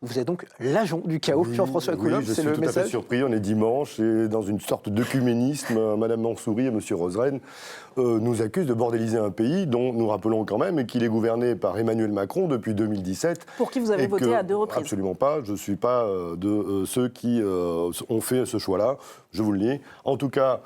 Vous êtes donc l'agent du chaos, Oui, Jean-François Coulomb, oui, je c'est suis le tout à fait message. surpris. On est dimanche et dans une sorte d'œcuménisme, Mme Mansouri et M. Roseren nous accusent de bordéliser un pays dont nous rappelons quand même qu'il est gouverné par Emmanuel Macron depuis 2017. Pour qui vous avez voté à 2 reprises. Absolument pas. Je ne suis pas de ceux qui ont fait ce choix-là, je vous le dis. En tout cas,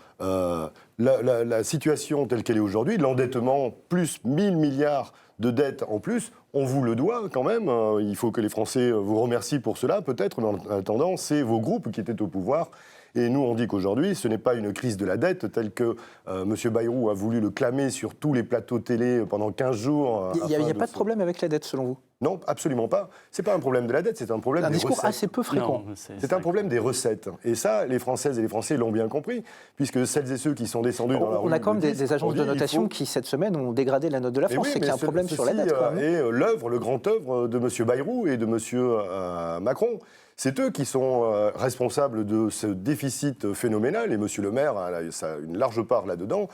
la situation telle qu'elle est aujourd'hui, l'endettement plus 1000 milliards de dettes en plus, on vous le doit quand même. Il faut que les Français vous remercient pour cela, peut-être, mais en attendant, c'est vos groupes qui étaient au pouvoir. Et nous, on dit qu'aujourd'hui, ce n'est pas une crise de la dette telle que M. Bayrou a voulu le clamer sur tous les plateaux télé pendant 15 jours. Il n'y a pas de problème avec la dette, selon vous? Non, absolument pas. Ce n'est pas un problème de la dette, c'est un problème des discours recettes. assez peu fréquent. C'est un problème des recettes. Et ça, les Françaises et les Français l'ont bien compris, puisque celles et ceux qui sont descendus dans la rue... On a quand même le disent, des agences de notation qui, cette semaine, ont dégradé la note de la France. C'est qu'il y a un problème sur la dette. Et l'œuvre, le grand œuvre de M. Bayrou et de M. Macron. C'est eux qui sont responsables de ce déficit phénoménal, et M. Le Maire a une large part là-dedans.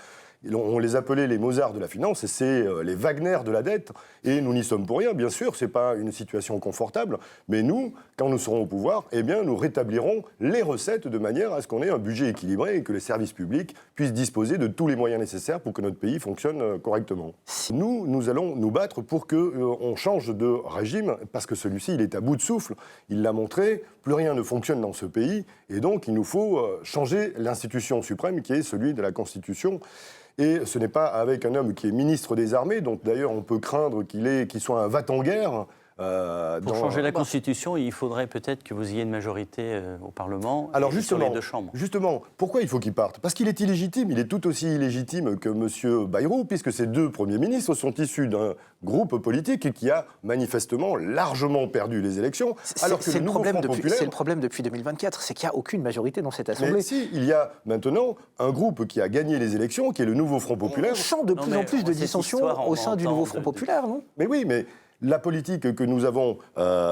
On les appelait les Mozart de la finance, et c'est les Wagner de la dette. Et nous n'y sommes pour rien, bien sûr, ce n'est pas une situation confortable. Mais nous, quand nous serons au pouvoir, eh bien, nous rétablirons les recettes de manière à ce qu'on ait un budget équilibré et que les services publics puissent disposer de tous les moyens nécessaires pour que notre pays fonctionne correctement. Nous allons nous battre pour qu'on change de régime, parce que celui-ci, il est à bout de souffle. Il l'a montré, plus rien ne fonctionne dans ce pays. Et donc, il nous faut changer l'institution suprême qui est celui de la Constitution. Et ce n'est pas avec un homme qui est ministre des Armées, dont d'ailleurs on peut craindre qu'il soit un va-t-en-guerre. Pour changer la Constitution, il faudrait peut-être que vous ayez une majorité au Parlement. Alors et justement, sur les deux chambres. Justement, pourquoi il faut qu'il parte? Parce qu'il est illégitime, il est tout aussi illégitime que M. Bayrou, puisque ces deux premiers ministres sont issus d'un groupe politique qui a manifestement largement perdu les élections. Alors que c'est le nouveau Front Populaire... C'est le problème depuis 2024, c'est qu'il n'y a aucune majorité dans cette Assemblée. Mais si, il y a maintenant un groupe qui a gagné les élections, qui est le nouveau Front Populaire. On sent de plus en plus de dissensions au sein du nouveau Front Populaire, non? Mais oui, mais... La politique que nous avons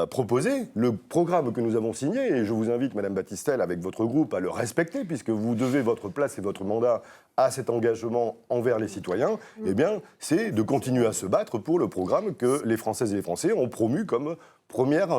proposée, le programme que nous avons signé, et je vous invite, Madame Battistel, avec votre groupe, à le respecter, puisque vous devez votre place et votre mandat à cet engagement envers les citoyens, eh bien, c'est de continuer à se battre pour le programme que les Françaises et les Français ont promu comme première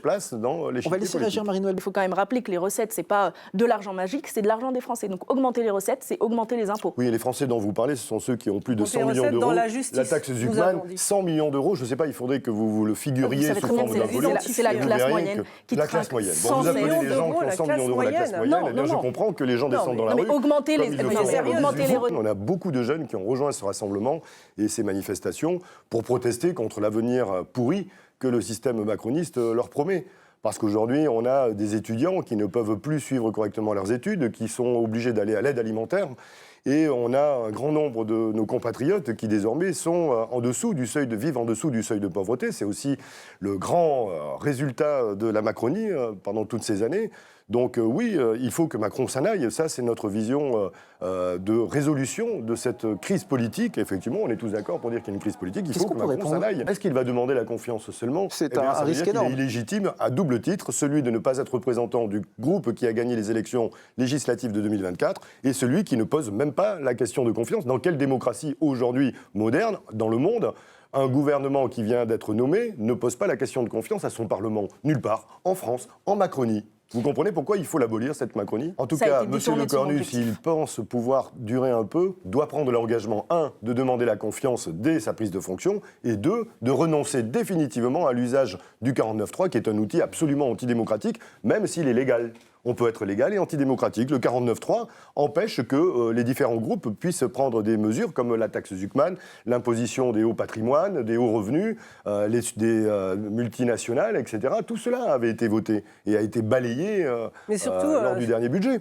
place dans l'échiquier politique. On va laisser réagir Marine Ouellette. Il faut quand même rappeler que les recettes, c'est pas de l'argent magique, c'est de l'argent des Français. Donc augmenter les recettes, c'est augmenter les impôts. Oui, et les Français dont vous parlez, ce sont ceux qui ont plus de Donc, 100 millions d'euros. dans la justice, La taxe nous Zuckman, avons dit. 100 millions d'euros, je ne sais pas, il faudrait que vous le figuriez sous forme d'un volume. C'est la Et vous classe verriez moyenne que qui la trinque classe moyenne. 100 vous appelez millions les gens qui ont d'euros 100 millions d'euros la classe moyenne, Non, eh bien, non, je non. comprends que les gens descendent dans la Non, rue. mais augmenter comme les... ils le mais font c'est sérieux, augmenter les On a beaucoup de jeunes qui ont rejoint ce rassemblement et ces manifestations pour protester contre l'avenir pourri que le système macroniste leur promet. Parce qu'aujourd'hui, on a des étudiants qui ne peuvent plus suivre correctement leurs études, qui sont obligés d'aller à l'aide alimentaire. Et on a un grand nombre de nos compatriotes qui désormais sont en dessous du seuil de vivre, en dessous du seuil de pauvreté. C'est aussi le grand résultat de la Macronie pendant toutes ces années. Donc oui, il faut que Macron s'en aille. Ça, c'est notre vision de résolution de cette crise politique. Effectivement, on est tous d'accord pour dire qu'il y a une crise politique. Il faut que Macron s'en aille. Est-ce qu'il va demander la confiance seulement? C'est un risque énorme. Il est illégitime à double titre, celui de ne pas être représentant du groupe qui a gagné les élections législatives de 2024 et celui qui ne pose même pas la question de confiance. Dans quelle démocratie aujourd'hui moderne, dans le monde, un gouvernement qui vient d'être nommé ne pose pas la question de confiance à son Parlement? Nulle part. En France, en Macronie. Vous comprenez pourquoi il faut l'abolir, cette Macronie? En tout cas, M. Lecornu, s'il pense pouvoir durer un peu, doit prendre l'engagement, 1, de demander la confiance dès sa prise de fonction, et 2, de renoncer définitivement à l'usage du 49.3, qui est un outil absolument antidémocratique, même s'il est légal. On peut être légal et antidémocratique. Le 49.3 empêche que les différents groupes puissent prendre des mesures comme la taxe Zuckman, l'imposition des hauts patrimoines, des hauts revenus, des multinationales, etc. Tout cela avait été voté et a été balayé lors du dernier budget.